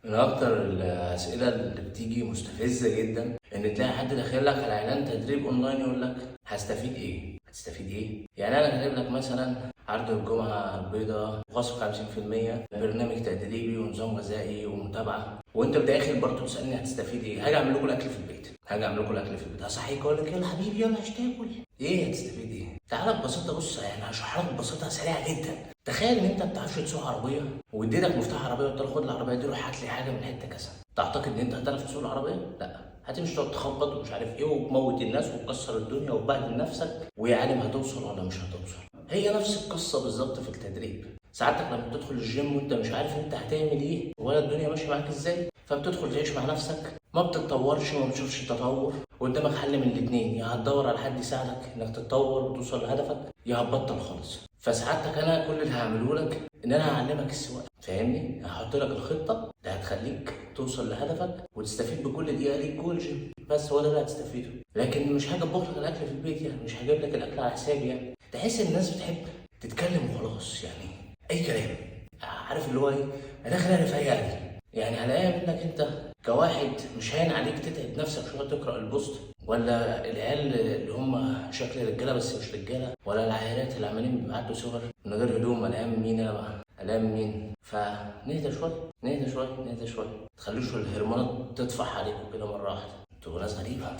من أكتر الأسئلة اللي بتيجي مستفزة جدا إن تلاقي حد داخل لك على إعلان تدريب أونلاين يقول لك هستفيد إيه؟ هتستفيد إيه؟ يعني أنا كاتب لك مثلا عرض الجمعة البيضاء خصم 50%، برنامج تدريبي ونظام غذائي ومتابعة، وأنت بداخل برضه تسألني هتستفيد إيه؟ هاجي أعمل لكم الأكل في البيت، هصحيك أقول لك يلا حبيبي يلا عشان تاكل. إيه هتستفيد إيه؟ تعالى ببساطة، بص يعني هشرح لك ببساطة سريعة جدا. تخيل ان انت ما بتعرفش تسوق عربيه واديتك مفتاح عربيه وقلت له خد العربيه دي روح هات لي حاجه من حته كذا، تعتقد ان انت هتعرف تسوق العربيه؟ لا، هتمشي تقعد تخبط ومش عارف ايه وتموت الناس وتكسر الدنيا وتبهدل نفسك، ويا عالم هتوصل ولا مش هتوصل. هي نفس القصه بالظبط في التدريب. ساعتك لما بتدخل الجيم وانت مش عارف انت هتعمل ايه ولا الدنيا ماشيه معاك ازاي، فبتدخل تعيش مع نفسك، ما بتتطورش وما بتشوفش التطور، وقدامك حل من الاتنين، يا هتدور على حد يساعدك انك تتطور وتوصل لهدفك، يا هتبطل خالص. فسعادتك انا كل اللي هعمله لك ان انا هعلمك السواقه، فاهمني؟ هحط لك الخطه اللي هتخليك توصل لهدفك وتستفيد بكل دقيقه ليك جوه الجيم، بس هو ده اللي هتستفيده. لكن مش هاجي اطبخ لك الاكل في البيت، يعني مش هجيب لك الاكل على حسابي. يعني تحس ان الناس بتحب تتكلم وخلاص، يعني اي كلام، عارف اللي هو ايه، انا داخل انا في اي اكل. يعني هلاقيها منك انت كواحد مش هين عليك تتعب نفسك شويه تقرا البوست، ولا العيال اللي هم شكل رجاله بس مش رجاله، ولا العائلات اللي عمالين بيبعتوا صور من غير هدوم، الاقيهم مين انا بقى، الاقيهم مين. فنهدى شويه نهدى شويه نهدى شويه، تخلوش الهرمونات تطفح عليكم كده مره واحده، تبقوا ناس غريبه.